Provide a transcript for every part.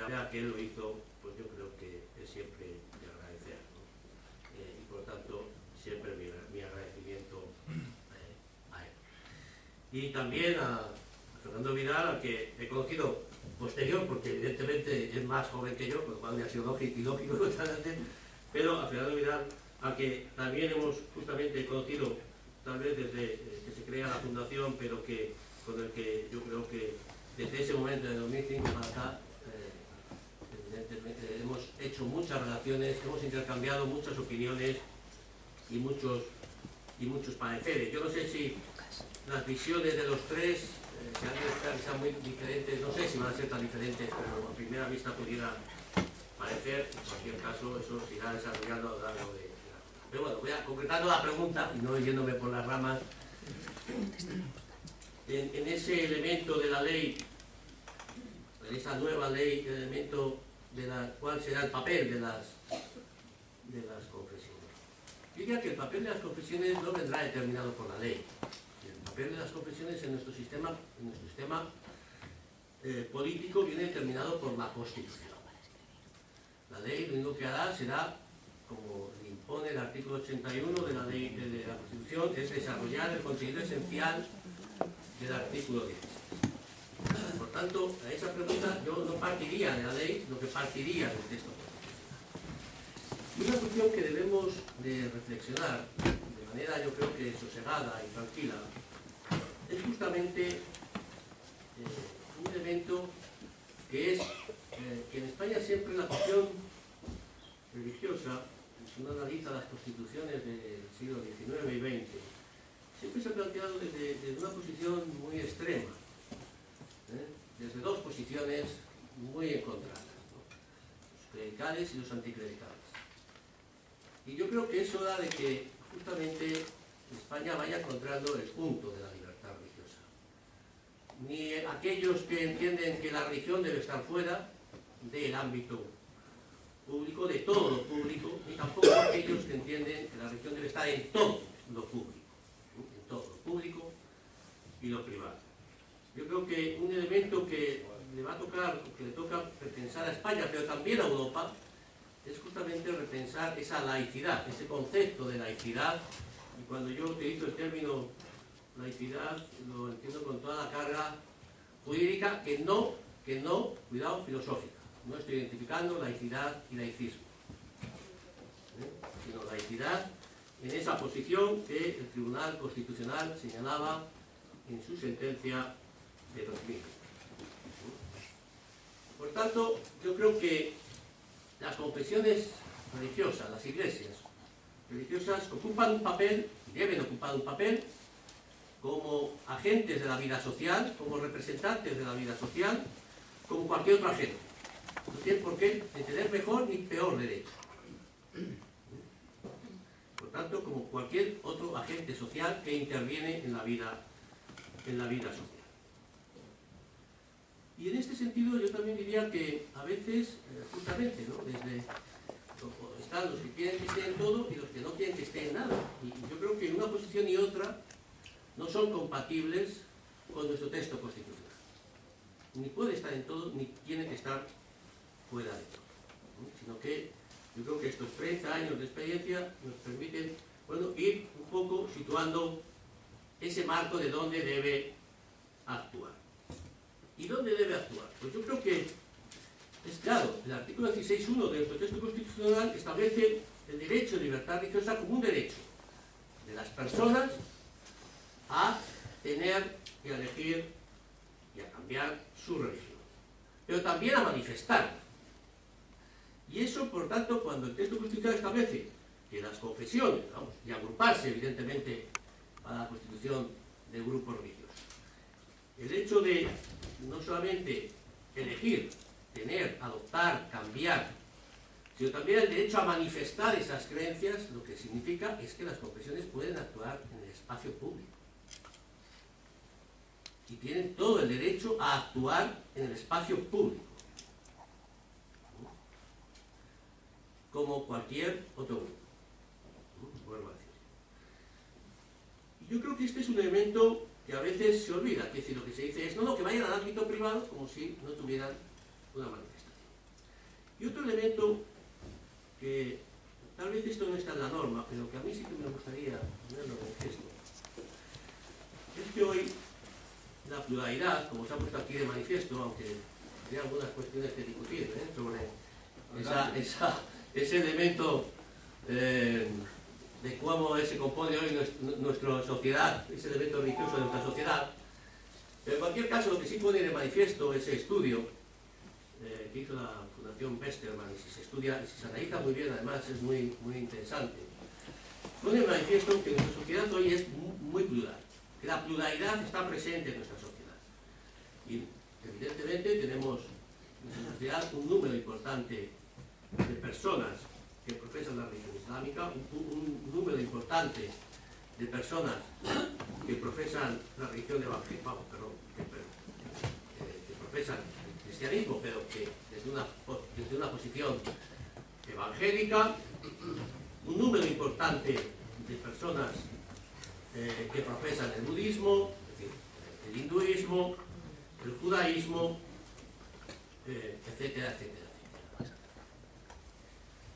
manera que él lo hizo, pues yo creo que es siempre de agradecer, ¿no? Y por lo tanto, siempre mi agradecimiento a él. Y también a Fernando Vidal, al que he conocido posterior, porque evidentemente es más joven que yo, por lo cual me ha sido lógico totalmente, pero a Fernando Vidal, al que también hemos justamente conocido, tal vez desde que se crea la fundación, pero que con el que yo creo que desde ese momento de 2005 para acá, evidentemente hemos hecho muchas relaciones, hemos intercambiado muchas opiniones y muchos pareceres. Yo no sé si las visiones de los tres, que han de ser muy diferentes, no sé si van a ser tan diferentes como a primera vista pudiera parecer. En cualquier caso, eso se irá desarrollando a lo largo de la... Pero bueno, voy a concretando la pregunta y no yéndome por las ramas. En ese elemento de la ley, en esa nueva ley, el elemento de cuál será el papel de las confesiones. Yo diría que el papel de las confesiones no vendrá determinado por la ley. El papel de las confesiones en nuestro sistema político viene determinado por la Constitución. La ley lo único que hará será, como impone el artículo 81 de la ley de la Constitución, es desarrollar el contenido esencial del artículo 16. Por tanto, a esa pregunta yo no partiría de la ley, sino que partiría del texto constitucional. Y una cuestión que debemos de reflexionar de manera, yo creo que sosegada y tranquila, es justamente un elemento que es que en España siempre la cuestión religiosa, si uno analiza las constituciones del siglo XIX y XX, siempre se ha planteado desde una posición muy extrema, desde dos posiciones muy encontradas, ¿no? Los clericales y los anticlericales. Y yo creo que es hora de que justamente España vaya encontrando el punto de la libertad religiosa. Ni aquellos que entienden que la religión debe estar fuera del ámbito público, de todo lo público, ni tampoco aquellos que entienden que la religión debe estar en todo lo público, en todo lo público y lo privado. Yo creo que un elemento que le va a tocar, que le toca repensar a España, pero también a Europa, es justamente repensar esa laicidad, ese concepto de laicidad. Y cuando yo utilizo el término laicidad, lo entiendo con toda la carga jurídica, que no, cuidado, filosófica. No estoy identificando laicidad y laicismo, sino laicidad en esa posición que el Tribunal Constitucional señalaba en su sentencia de 2000. Por tanto, yo creo que las confesiones religiosas, las iglesias religiosas ocupan un papel, deben ocupar un papel como agentes de la vida social, como representantes de la vida social, como cualquier otro agente. No tiene por qué tener mejor ni peor derecho. Por tanto, como cualquier otro agente social que interviene en la vida social. Y en este sentido yo también diría que a veces, justamente, ¿no? Están los que quieren que esté en todo y los que no quieren que esté en nada. Y yo creo que una posición y otra no son compatibles con nuestro texto constitucional. Ni puede estar en todo, ni tiene que estar fuera de todo, ¿no? Sino que yo creo que estos 30 años de experiencia nos permiten, bueno, ir un poco situando ese marco de dónde debe actuar. ¿Y dónde debe actuar? Pues yo creo que es claro, el artículo 16.1 de nuestro texto constitucional establece el derecho de libertad religiosa como un derecho de las personas a tener y a elegir y a cambiar su religión, pero también a manifestarla. Y eso, por tanto, cuando el texto constitucional establece que las confesiones, vamos, y agruparse, evidentemente, a la constitución de grupos religiosos, el hecho de no solamente elegir, tener, adoptar, cambiar, sino también el derecho a manifestar esas creencias, lo que significa es que las confesiones pueden actuar en el espacio público. Y tienen todo el derecho a actuar en el espacio público, como cualquier otro grupo. Vuelvo a decir. Y yo creo que este es un elemento que a veces se olvida, que es decir, lo que se dice es, no, que vayan al ámbito privado como si no tuvieran una manifestación. Y otro elemento que tal vez esto no está en la norma, pero que a mí sí que me gustaría ponerlo en gesto, es que hoy la pluralidad, como se ha puesto aquí de manifiesto, aunque hay algunas cuestiones que discutir sobre ese elemento de cómo se compone hoy nuestra sociedad, ese elemento religioso de nuestra sociedad. Pero en cualquier caso, lo que sí pone de manifiesto ese estudio que hizo la Fundación Westermann, y si se estudia, si se analiza muy bien, además es muy interesante, pone de manifiesto que nuestra sociedad hoy es muy plural, que la pluralidad está presente en nuestra sociedad. Y evidentemente tenemos en nuestra sociedad un número importante de personas que profesan la religión islámica, un número importante de personas que profesan la religión evangélica, que profesan el cristianismo, pero que desde una posición evangélica, un número importante de personas que profesan el budismo, es decir, el hinduismo, el judaísmo, etcétera, etcétera.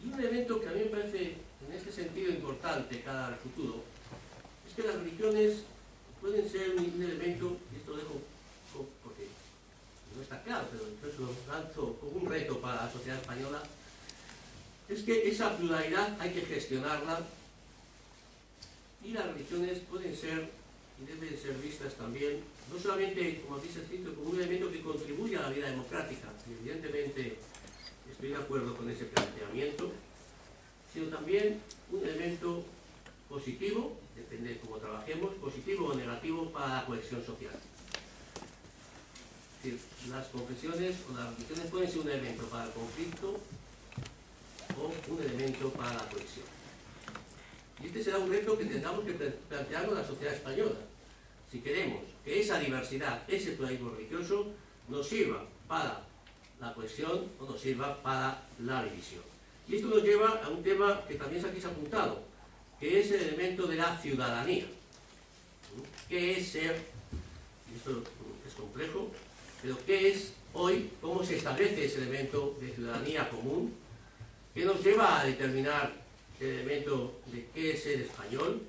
Y un elemento que a mí me parece en este sentido importante cara al futuro es que las religiones pueden ser un elemento, y esto lo dejo porque no está claro, pero entonces lo lanzo como un reto para la sociedad española, es que esa pluralidad hay que gestionarla y las religiones pueden ser y deben ser vistas también, no solamente, como habéis escrito, como un elemento que contribuye a la vida democrática, y evidentemente estoy de acuerdo con ese planteamiento, sino también un elemento positivo, depende de cómo trabajemos, positivo o negativo para la cohesión social. Es decir, las confesiones o las religiones pueden ser un elemento para el conflicto o un elemento para la cohesión. Y este será un reto que tendremos que plantearnos en la sociedad española. Si queremos que esa diversidad, ese pluralismo religioso, nos sirva para la cohesión o nos sirva para la división. Y esto nos lleva a un tema que también aquí se ha apuntado, que es el elemento de la ciudadanía. ¿Qué es ser? Y esto es complejo, pero ¿qué es hoy? ¿Cómo se establece ese elemento de ciudadanía común? ¿Qué nos lleva a determinar el elemento de qué es ser español?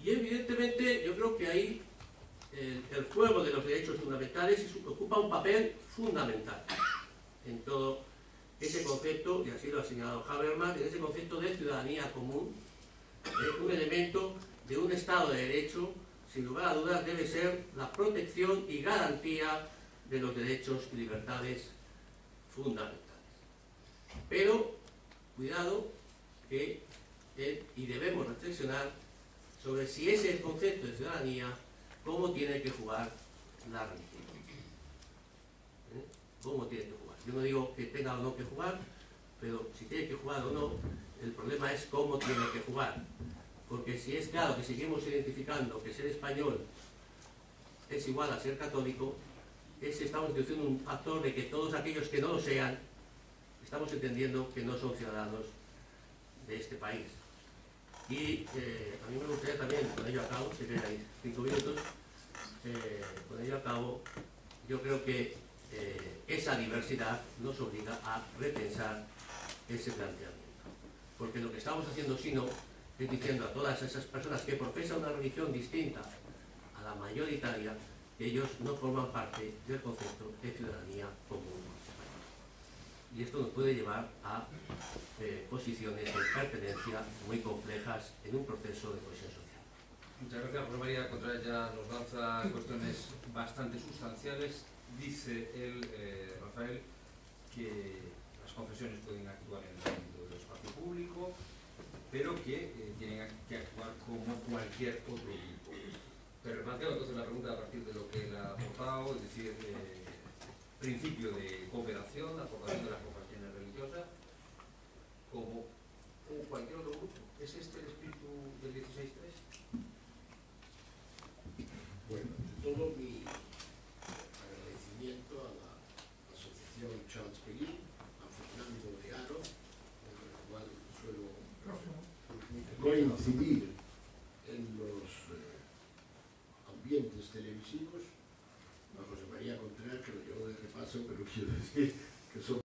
Y evidentemente yo creo que ahí el juego de los derechos fundamentales ocupa un papel fundamental en todo ese concepto, y así lo ha señalado Habermas, en ese concepto de ciudadanía común, un elemento de un Estado de Derecho, sin lugar a dudas, debe ser la protección y garantía de los derechos y libertades fundamentales. Pero, cuidado, y debemos reflexionar sobre si ese es el concepto de ciudadanía, cómo tiene que jugar la religión. ¿Cómo tiene que jugar? Yo no digo que tenga o no que jugar, pero si tiene que jugar o no, el problema es cómo tiene que jugar. Porque si es claro que seguimos identificando que ser español es igual a ser católico, estamos introduciendo un factor de que todos aquellos que no lo sean, estamos entendiendo que no son ciudadanos de este país. Y a mí me gustaría también, con ello a cabo, si queréis 5 minutos, con ello a cabo, yo creo que esa diversidad nos obliga a repensar ese planteamiento. Porque lo que estamos haciendo, sino, es diciendo a todas esas personas que profesan una religión distinta a la mayoritaria, que ellos no forman parte del concepto de ciudadanía común. Y esto nos puede llevar a posiciones de pertenencia muy complejas en un proceso de cohesión social. Muchas gracias, José María Contreras ya nos lanza cuestiones bastante sustanciales. Dice él, Rafael, que las confesiones pueden actuar en el ámbito del espacio público, pero que tienen que actuar como cualquier otro grupo. Pero replanteo entonces la pregunta a partir de lo que él ha aportado, es decir, principio de cooperación, aportación de las confesiones religiosas, como cualquier otro grupo. ¿Es este el espíritu del 16.3? Bueno, de todo mi agradecimiento a la asociación Charles Peguín, a Fernando Learo, con el cual suelo coincidir en los ambientes televisivos, a José María Contreras, que lo llevo de repaso, pero quiero decir que son